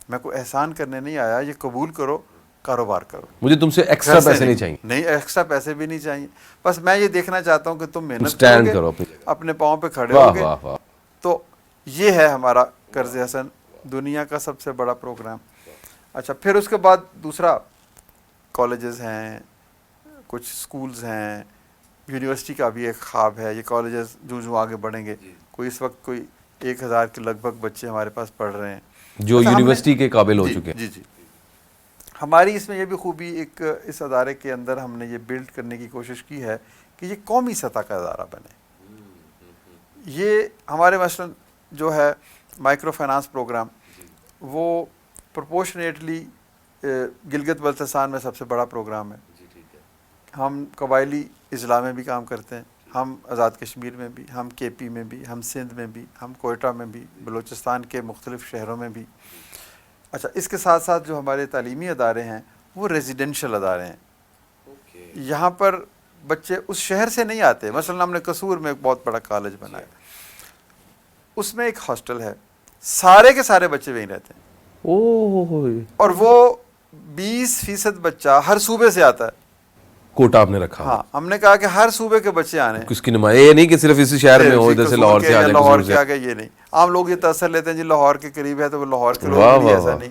Speaker 2: میں کوئی احسان کرنے نہیں آیا، یہ قبول کرو، کاروبار کرو،
Speaker 1: مجھے تم سے ایکسٹرا پیسے نہیں چاہیے.
Speaker 2: نہیں، ایکسٹرا پیسے بھی نہیں چاہیے، بس میں یہ دیکھنا چاہتا ہوں کہ تم محنت
Speaker 1: اسٹینڈ
Speaker 2: کرو
Speaker 1: کرو
Speaker 2: گے، اپنے پاؤں پہ کھڑے ہوگے. تو یہ ہے ہمارا قرض حسن، دنیا کا سب سے بڑا پروگرام. اچھا، پھر اس کے بعد دوسرا کالجز ہیں، کچھ سکولز ہیں، یونیورسٹی کا بھی ایک خواب ہے. یہ کالجز جو آگے بڑھیں گے، کوئی اس وقت کوئی 1000 کے لگ بھگ بچے ہمارے پاس پڑھ رہے ہیں
Speaker 1: جو یونیورسٹی کے قابل ہو چکے ہیں.
Speaker 2: جی. ہماری اس میں یہ بھی خوبی، ایک اس ادارے کے اندر ہم نے یہ بلڈ کرنے کی کوشش کی ہے کہ یہ قومی سطح کا ادارہ بنے. یہ ہمارے مثلاً جو ہے مائکرو فائنانس پروگرام، وہ پرپورشنیٹلی گلگت بلتستان میں سب سے بڑا پروگرام ہے. ہم قبائلی اضلاع میں بھی کام کرتے ہیں، ہم آزاد کشمیر میں بھی، ہم کے پی میں بھی، ہم سندھ میں بھی، ہم کوئٹہ میں بھی، بلوچستان کے مختلف شہروں میں بھی. اچھا، اس کے ساتھ ساتھ جو ہمارے تعلیمی ادارے ہیں وہ ریزیڈینشل ادارے ہیں. یہاں پر بچے اس شہر سے نہیں آتے. مثلا ہم نے قصور میں ایک بہت بڑا کالج بنایا، اس میں ایک ہاسٹل ہے، سارے کے سارے بچے وہیں رہتے ہیں. اور وہ 20% بچہ ہر صوبے سے آتا ہے.
Speaker 1: کوٹا آپ نے رکھا؟
Speaker 2: ہاں، ہم نے کہا کہ ہر صوبے کے بچے آنے.
Speaker 1: کس کی نمائش؟ یہ نہیں کہ صرف اسی شہر میں ہو، جیسے لاہور سے آ جائیں،
Speaker 2: لاہور کے آگے. یہ نہیں، عام لوگ یہ تاثر لیتے ہیں جی لاہور کے قریب ہے تو وہ لاہور کے لوگ نہیں، ایسا نہیں.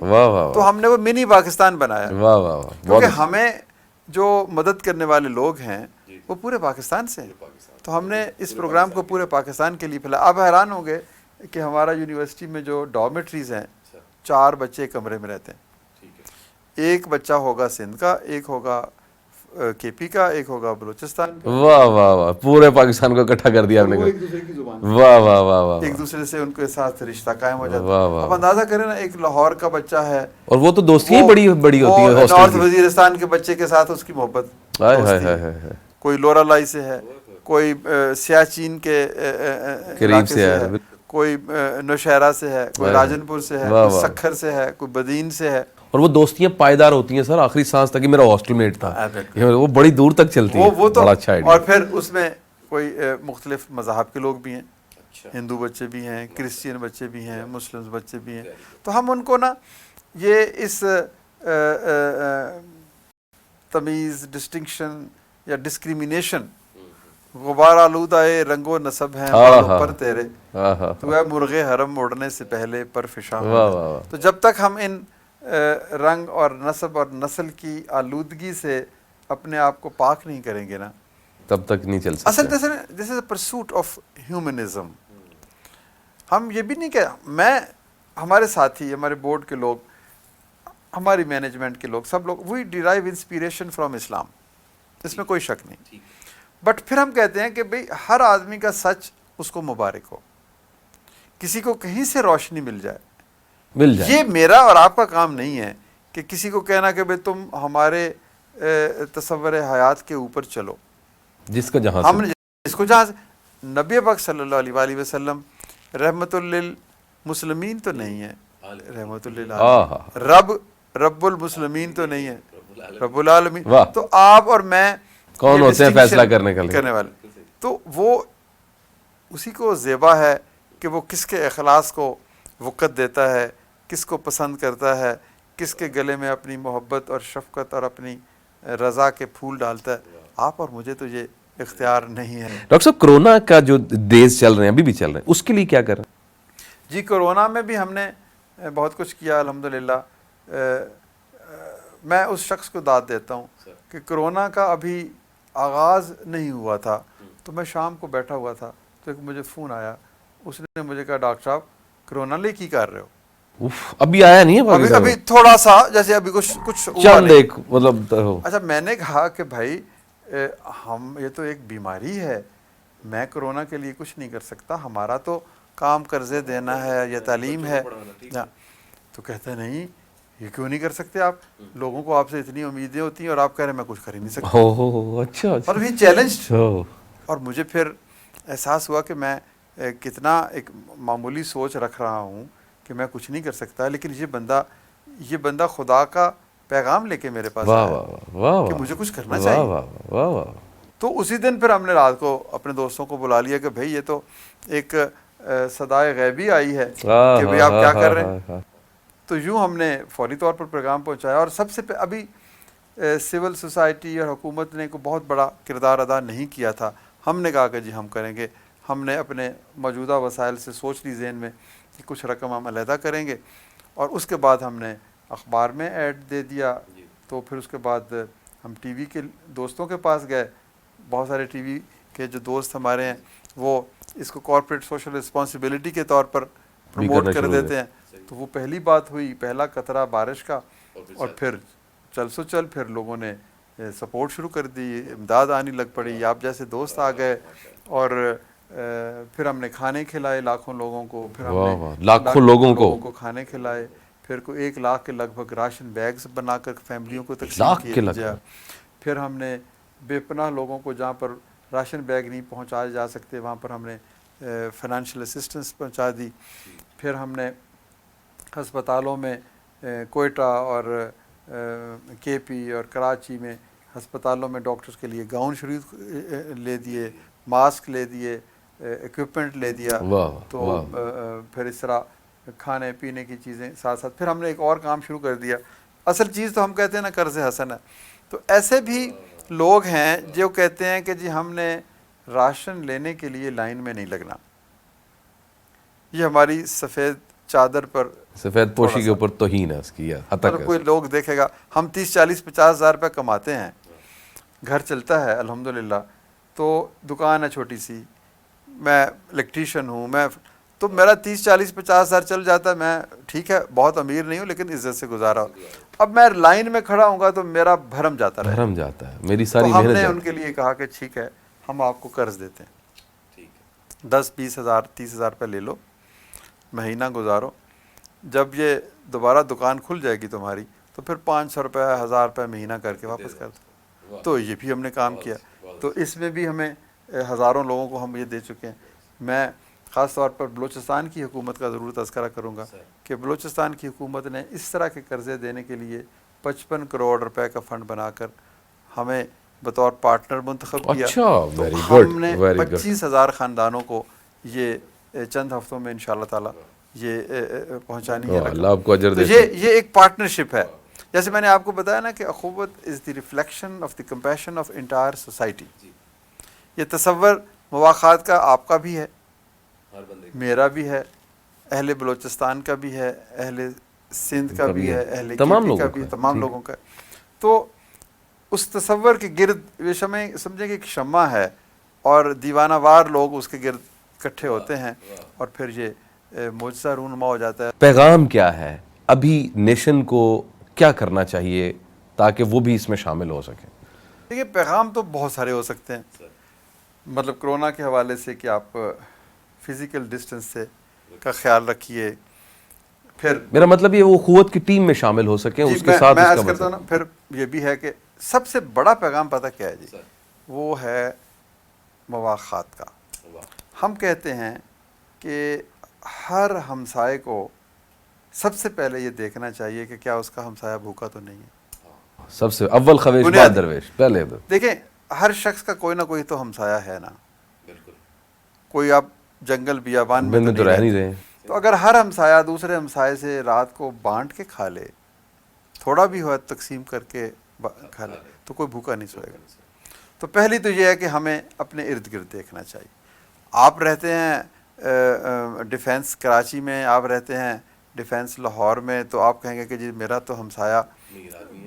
Speaker 2: تو ہم نے وہ منی پاکستان بنایا، کیونکہ ہمیں جو مدد کرنے والے لوگ ہیں وہ پورے پاکستان سے ہیں. تو ہم نے اس پروگرام کو پورے پاکستان کے لیے پھیلایا. آپ حیران ہوں گے کہ ہمارا یونیورسٹی میں جو ڈارمیٹریز ہیں، 4 بچے کمرے میں رہتے ہیں. ایک بچہ ہوگا سندھ کا، ایک ہوگا کے پی کا، ایک ہوگا بلوچستان کا.
Speaker 1: واہ واہ واہ، پورے پاکستان کو اکٹھا کر دیا آپ نے.
Speaker 2: ایک دوسرے کی زبان،
Speaker 1: واہ واہ واہ واہ،
Speaker 2: ایک دوسرے سے ان کے ساتھ رشتہ قائم ہو جاتا ہے. اب اندازہ کریں نا، ایک لاہور کا بچہ ہے اور
Speaker 1: وہ تو دوستیاں بڑی بڑی ہوتی ہیں.
Speaker 2: نارتھ وزیرستان کے بچے کے ساتھ اس کی محبت، کوئی لورا لائی سے ہے، کوئی سیاچین کے
Speaker 1: قریب سے ہے،
Speaker 2: کوئی نوشہرہ سے ہے، کوئی راجن پور سے ہے، کوئی سکھر سے ہے، کوئی بدین سے ہے.
Speaker 1: اور وہ دوستیاں پائیدار ہوتی ہیں سر، آخری سانس تک. میرا ہاسٹل میٹ تھا، وہ بڑی دور تک چلتی ہیں.
Speaker 2: وہ تو
Speaker 1: بڑا اچھا آئیڈیا.
Speaker 2: اور پھر اس میں کوئی مختلف مذہب کے لوگ بھی ہیں، ہندو بچے بھی ہیں، کرسچین بچے بھی ہیں، مسلم بچے بھی ہیں. تو ہم ان کو نا یہ اس تمیز، ڈسٹنکشن یا ڈسکریمنیشن، غبار آلودہ رنگ و نسب ہیں بالوں پر تیرے، تو اے مرغ حرم اڑنے سے پہلے پر فشاں. تو جب تک ہم ان رنگ اور نسب اور نسل کی آلودگی سے اپنے آپ کو پاک نہیں کریں گے نا،
Speaker 1: تب تک نہیں چل سکتے.
Speaker 2: اصل دس از اے پرسوٹ آف ہیومنزم. ہم یہ بھی نہیں کہ ہمارے ساتھی، ہمارے بورڈ کے لوگ، ہماری مینجمنٹ کے لوگ سب لوگ وی ڈیرائیو انسپیریشن فرام اسلام، اس میں کوئی شک نہیں. بٹ پھر ہم کہتے ہیں کہ بھئی ہر آدمی کا سچ اس کو مبارک ہو، کسی کو کہیں سے روشنی مل جائے. یہ میرا اور آپ کا کام نہیں ہے کہ کسی کو کہنا کہ بھئی تم ہمارے تصور حیات کے اوپر چلو.
Speaker 1: جس کا جہاں
Speaker 2: ہم اس کو جہاں سے نبی پاک صلی اللہ علیہ وآلہ وسلم رحمت للمسلمین تو نہیں ہے، رحمت للعالمین، رب المسلمین تو نہیں ہے، رب العالمین. تو آپ اور میں
Speaker 1: کون ہوتے ہیں فیصلہ کرنے
Speaker 2: والے؟ تو وہ اسی کو زیبا ہے کہ وہ کس کے اخلاص کو وقت دیتا ہے، کس کو پسند کرتا ہے، کس کے گلے میں اپنی محبت اور شفقت اور اپنی رضا کے پھول ڈالتا ہے. آپ اور مجھے تو یہ اختیار نہیں ہے.
Speaker 1: ڈاکٹر صاحب کرونا کا جو ڈیز چل رہے ہیں ابھی بھی چل رہے ہیں، اس کے لیے کیا کر رہے ہیں؟
Speaker 2: جی کرونا میں بھی ہم نے بہت کچھ کیا الحمدللہ. میں اس شخص کو داد دیتا ہوں کہ کرونا کا ابھی آغاز نہیں ہوا تھا تو میں شام کو بیٹھا ہوا تھا تو ایک مجھے فون آیا، اس نے مجھے کہا ڈاکٹر صاحب کرونا لے کی کر رہے ہو؟
Speaker 1: ابھی آیا نہیں ہے
Speaker 2: ابھی تھوڑا سا جیسے ابھی کچھ
Speaker 1: چند ایک مطلب.
Speaker 2: اچھا میں نے کہا کہ بھائی ہم یہ تو ایک بیماری ہے، میں کرونا کے لیے کچھ نہیں کر سکتا، ہمارا تو کام قرضے دینا ہے یا تعلیم ہے. تو کہتا ہے نہیں یہ کیوں نہیں کر سکتے آپ، لوگوں کو آپ سے اتنی امیدیں ہوتی ہیں اور آپ کہہ رہے ہیں میں کچھ کر ہی نہیں سکتا.
Speaker 1: اچھا
Speaker 2: اور بھی چیلنج. اور مجھے پھر احساس ہوا کہ میں کتنا ایک معمولی سوچ رکھ رہا ہوں کہ میں کچھ نہیں کر سکتا، لیکن یہ بندہ خدا کا پیغام لے کے میرے پاس آیا کہ مجھے کچھ کرنا چاہیے. تو اسی دن پھر ہم نے رات کو اپنے دوستوں کو بلا لیا کہ بھائی یہ تو ایک صدائے غیبی آئی ہے کہ بھائی آپ کیا کر رہے ہیں. تو یوں ہم نے فوری طور پر پیغام پہنچایا. اور سب سے ابھی سول سوسائٹی اور حکومت نے کو بہت بڑا کردار ادا نہیں کیا تھا. ہم نے کہا کہ جی ہم کریں گے. ہم نے اپنے موجودہ وسائل سے سوچ لی ذہن میں کہ کچھ رقم ہم علیحدہ کریں گے، اور اس کے بعد ہم نے اخبار میں ایڈ دے دیا. تو پھر اس کے بعد ہم ٹی وی کے دوستوں کے پاس گئے. بہت سارے ٹی وی کے جو دوست ہمارے ہیں وہ اس کو کارپوریٹ سوشل رسپانسبلٹی کے طور پر پروموٹ کر دیتے ہیں. تو وہ پہلی بات ہوئی، پہلا قطرہ بارش کا. اور پھر چل سو چل پھر لوگوں نے سپورٹ شروع کر دی، امداد آنی لگ پڑی، آپ جیسے دوست آ گئے. اور پھر ہم نے کھانے کھلائے لاکھوں لوگوں کو، پھر ہم نے
Speaker 1: لاکھوں لوگوں
Speaker 2: کو کھانے کھلائے. پھر کوئی 1 لاکھ کے لگ بھگ راشن بیگز بنا کر فیملیوں کو تقسیم کیا. پھر ہم نے بے پناہ لوگوں کو جہاں پر راشن بیگ نہیں پہنچائے جا سکتے وہاں پر ہم نے فائنینشیل اسسٹنس پہنچا دی. پھر ہم نے ہسپتالوں میں کوئٹہ اور کے پی اور کراچی میں ہسپتالوں میں ڈاکٹرز کے لیے گاؤن شریف لے دیے، ماسک لے دیے، ایکوپمنٹ لے دیا. تو پھر اس طرح کھانے پینے کی چیزیں ساتھ ساتھ. پھر ہم نے ایک اور کام شروع کر دیا. اصل چیز تو ہم کہتے ہیں نا قرض حسن ہے. تو ایسے بھی لوگ ہیں جو کہتے ہیں کہ جی ہم نے راشن لینے کے لیے لائن میں نہیں لگنا. یہ ہماری سفید چادر پر،
Speaker 1: سفید پوشی کے اوپر توہین ہے اس کی.
Speaker 2: اگر کوئی لوگ دیکھے گا ہم 30-40-50 ہزار روپے کماتے ہیں، گھر چلتا ہے الحمدللہ. تو دکان ہے چھوٹی سی، میں الیکٹریشین ہوں، تو میرا 30-40-50 ہزار چل جاتا ہے. میں ٹھیک ہے بہت امیر نہیں ہوں لیکن عزت سے گزارا ہوں. اب میں لائن میں کھڑا ہوں گا تو میرا بھرم جاتا ہے،
Speaker 1: میری ساری
Speaker 2: محنت. ہم نے ان کے لیے کہا کہ ٹھیک ہے ہم آپ کو قرض دیتے ہیں، 10-20 ہزار 30 ہزار روپے لے لو، مہینہ گزارو. جب یہ دوبارہ دکان کھل جائے گی تمہاری تو پھر 500 روپے 1000 روپے مہینہ کر کے واپس کر دو. تو یہ بھی ہم نے کام کیا. تو اس میں بھی ہمیں ہزاروں لوگوں کو ہم یہ دے چکے ہیں. میں خاص طور پر بلوچستان کی حکومت کا ضرور تذکرہ کروں گا کہ بلوچستان کی حکومت نے اس طرح کے قرضے دینے کے لیے 55 کروڑ روپے کا فنڈ بنا کر ہمیں بطور پارٹنر منتخب کیا. تو ہم نے 25,000 خاندانوں کو یہ چند ہفتوں میں انشاءاللہ تعالی یہ پہنچانی ہے.
Speaker 1: اللہ آپ کو اجر دے.
Speaker 2: تو یہ ایک پارٹنرشپ ہے. جیسے میں نے آپ کو بتایا نا کہ اخوت is the reflection of the compassion of entire society. یہ تصور مواخات کا آپ کا بھی ہے، میرا بھی ہے، اہل بلوچستان کا بھی ہے، اہل سندھ کا بھی ہے، اہل کیپی کا بھی ہے، تمام لوگوں کا. تو اس تصور کے گرد یہ سمجھیں کہ ایک شمع ہے اور دیوانہ وار لوگ اس کے گرد اکٹھے ہوتے ہیں اور پھر یہ معجزہ رونما ہو جاتا ہے.
Speaker 1: پیغام کیا ہے ابھی نیشن کو کیا کرنا چاہیے تاکہ وہ بھی اس میں شامل ہو سکیں؟
Speaker 2: دیکھیے پیغام تو بہت سارے ہو سکتے ہیں، مطلب کرونا کے حوالے سے کہ آپ فزیکل ڈسٹنس سے کا خیال رکھیے، پھر
Speaker 1: میرا مطلب یہ وہ قوت کی ٹیم میں شامل ہو سکیں، اس کے ساتھ
Speaker 2: میں
Speaker 1: اس
Speaker 2: عرض
Speaker 1: کا
Speaker 2: کرتا ہوں نا، پھر یہ بھی ہے کہ سب سے بڑا پیغام پتہ کیا ہے جی، وہ ہے مواخات کا۔ ہم کہتے ہیں کہ ہر ہمسائے کو سب سے پہلے یہ دیکھنا چاہیے کہ کیا اس کا ہمسایہ بھوکا تو نہیں ہے۔
Speaker 1: سب سے اول خویش بعد درویش، پہلے
Speaker 2: دیکھیں ہر شخص کا کوئی نہ کوئی تو ہمسایہ ہے نا، کوئی آپ جنگل بیابان میں
Speaker 1: تو رہ نہیں رہے،
Speaker 2: تو اگر ہر ہمسایہ دوسرے ہمسائے سے رات کو بانٹ کے کھا لے، تھوڑا بھی ہو تقسیم کر کے کھا لے، تو کوئی بھوکا نہیں سوئے گا۔ تو پہلی تو یہ ہے کہ ہمیں اپنے ارد گرد دیکھنا چاہیے۔ آپ رہتے ہیں ڈیفینس کراچی میں، آپ رہتے ہیں ڈیفینس لاہور میں، تو آپ کہیں گے کہ جی میرا تو ہمسایہ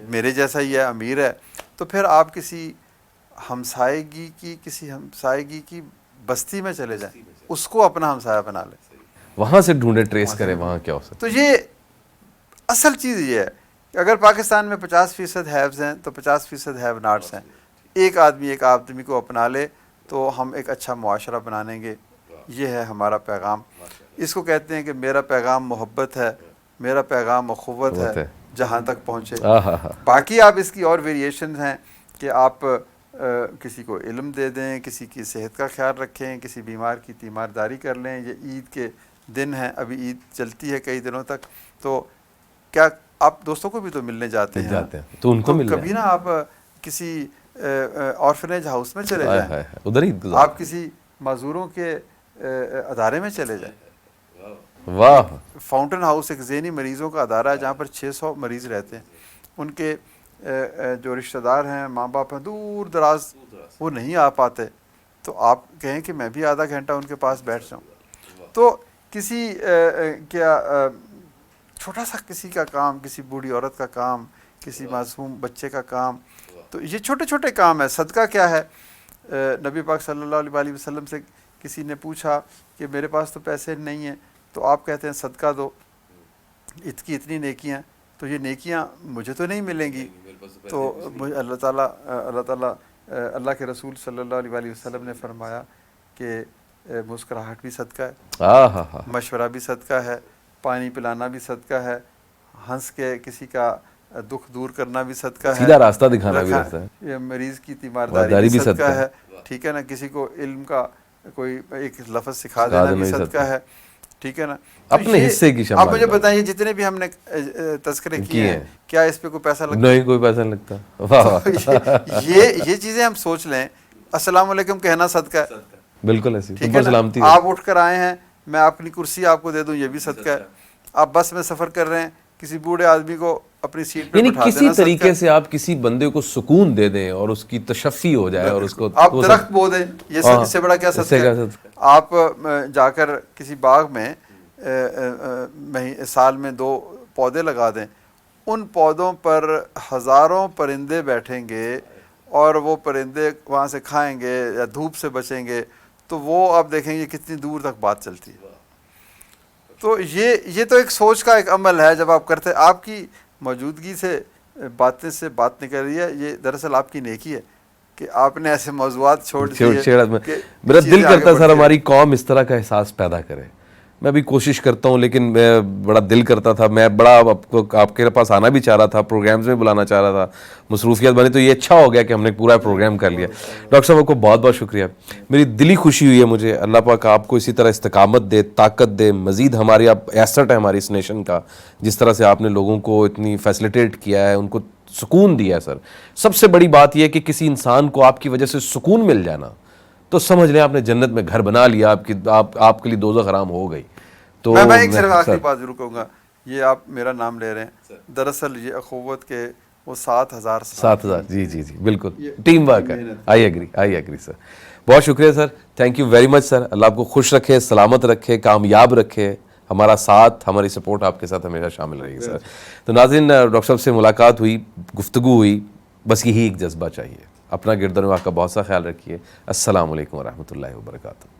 Speaker 2: میرے جیسا ہی ہے، امیر ہے، تو پھر آپ کسی ہمسائیگی کی بستی میں چلے جائیں، اس کو اپنا ہمسایہ بنا لیں،
Speaker 1: وہاں سے ڈھونڈے، ٹریس کریں وہاں کیا ہو سکتا
Speaker 2: تو یہ اصل چیز یہ ہے کہ اگر پاکستان میں 50% ہیوز ہیں تو 50% ہیو ناٹس ہیں۔ ایک آدمی کو اپنا لے تو ہم ایک اچھا معاشرہ بنانیں گے۔ یہ ہے ہمارا پیغام۔ اس کو کہتے ہیں کہ میرا پیغام محبت ہے، میرا پیغام اخوت ہے، جہاں تک پہنچے۔ باقی آپ اس کی اور ویریشنز ہیں کہ آپ کسی کو علم دے دیں، کسی کی صحت کا خیال رکھیں، کسی بیمار کی تیمارداری کر لیں۔ یہ عید کے دن ہیں، ابھی عید چلتی ہے کئی دنوں تک، تو کیا آپ دوستوں کو بھی تو ملنے جاتے ہیں،
Speaker 1: تو ان کو
Speaker 2: کبھی نا آپ کسی آرفنیج ہاؤس میں چلے جائیں،
Speaker 1: ادھر ہی
Speaker 2: آپ کسی معذوروں کے ادارے میں چلے جائیں۔
Speaker 1: واہ،
Speaker 2: فاؤنٹن ہاؤس ایک ذہنی مریضوں کا ادارہ ہے جہاں پر 600 مریض رہتے ہیں۔ ان کے جو رشتہ دار ہیں، ماں باپ ہیں، دور دراز وہ نہیں آ پاتے، تو آپ کہیں کہ میں بھی آدھا گھنٹہ ان کے پاس بیٹھ جاؤں۔ تو کسی چھوٹا سا کسی کا کام، کسی بوڑھی عورت کا کام، کسی معصوم بچے کا کام، تو یہ چھوٹے چھوٹے کام ہے۔ صدقہ کیا ہے؟ نبی پاک صلی اللہ علیہ وسلم سے کسی نے پوچھا کہ میرے پاس تو پیسے نہیں ہیں، تو آپ کہتے ہیں صدقہ دو، اتنی نیکیاں، تو یہ نیکیاں مجھے تو نہیں ملیں گی۔ تو اللہ کے رسول صلی اللہ علیہ وسلم نے فرمایا کہ مسکراہٹ بھی صدقہ ہے، مشورہ بھی صدقہ ہے، پانی پلانا بھی صدقہ ہے، ہنس کے کسی کا دکھ دور کرنا بھی صدقہ ہے،
Speaker 1: سیدھا راستہ دکھانا بھی رہتا ہے،
Speaker 2: یہ مریض کی تیمارداری بھی صدقہ ہے، ٹھیک ہے نا، کسی کو علم کا کوئی ایک لفظ سکھا دینا بھی صدقہ ہے، ٹھیک ہے نا۔
Speaker 1: اپنے حصے کی شمار۔
Speaker 2: آپ مجھے بتائیے جتنے بھی ہم نے تذکرے کیے ہیں، کیا اس پہ کوئی پیسہ لگتا ہے؟
Speaker 1: نہیں، کوئی پیسہ نہیں لگتا۔
Speaker 2: یہ چیزیں ہم سوچ لیں، السلام علیکم کہنا صدقہ ہے،
Speaker 1: بالکل ایسی،
Speaker 2: ٹھیک ہے نا۔ آپ اٹھ کر آئے ہیں، میں اپنی کرسی آپ کو دے دوں، یہ بھی صدقہ ہے۔ آپ بس میں سفر کر رہے ہیں، کسی بوڑھے آدمی کو اپنی سیٹ پہ بٹھا دینا،
Speaker 1: کسی طریقے سے آپ کسی بندے کو سکون دے دیں اور اس کی تشفی ہو جائے، اور اس کو
Speaker 2: آپ درخت بو دیں، یہ سب سے بڑا کیا صدقہ ہے؟ آپ جا کر کسی باغ میں سال میں 2 پودے لگا دیں، ان پودوں پر ہزاروں پرندے بیٹھیں گے، اور وہ پرندے وہاں سے کھائیں گے یا دھوپ سے بچیں گے، تو وہ آپ دیکھیں گے کتنی دور تک بات چلتی ہے۔ تو یہ تو ایک سوچ کا ایک عمل ہے، جب آپ کرتے، آپ کی موجودگی سے بات نکل رہی ہے، یہ دراصل آپ کی نیکی ہے کہ آپ نے ایسے موضوعات چھوڑ دیے۔
Speaker 1: میرا دل کرتا ہے سر ہماری قوم اس طرح کا احساس پیدا کرے، میں بھی کوشش کرتا ہوں، لیکن میں بڑا دل کرتا تھا، میں بڑا آپ کے پاس آنا بھی چاہ رہا تھا، پروگرامز میں بلانا چاہ رہا تھا، مصروفیات بنی، تو یہ اچھا ہو گیا کہ ہم نے پورا پروگرام کر لیا۔ ڈاکٹر صاحب آپ کو بہت بہت شکریہ، میری دلی خوشی ہوئی ہے مجھے، اللہ پاک آپ کو اسی طرح استقامت دے، طاقت دے، مزید ہماری آپ ایسٹ ہے ہماری اس نیشن کا، جس طرح سے آپ نے لوگوں کو اتنی فیسلیٹیٹ کیا ہے، ان کو سکون دیا ہے۔ سر سب سے بڑی بات یہ ہے کہ کسی انسان کو آپ کی وجہ سے سکون مل جانا، تو سمجھ لیں آپ نے جنت میں گھر بنا لیا، آپ کے لیے دوزخ حرام ہو گئی۔ تو
Speaker 2: میں ایک صرف آخری بات ضرور کہوں گا، یہ آپ میرا نام لے رہے ہیں، دراصل یہ اخوت کے وہ 7,000
Speaker 1: جی بالکل ٹیم ورک ہے۔ آئی ایگری سر، بہت شکریہ سر، تھینک یو ویری مچ سر، اللہ آپ کو خوش رکھے، سلامت رکھے، کامیاب رکھے، ہمارا ساتھ، ہماری سپورٹ آپ کے ساتھ ہمیشہ شامل رہے گی سر۔ تو ناظرین، ڈاکٹر صاحب سے ملاقات ہوئی، گفتگو ہوئی، بس یہی ایک جذبہ چاہیے۔ اپنا گرد و نواح کا بہت سا خیال رکھیے۔ السلام علیکم ورحمۃ اللہ وبرکاتہ۔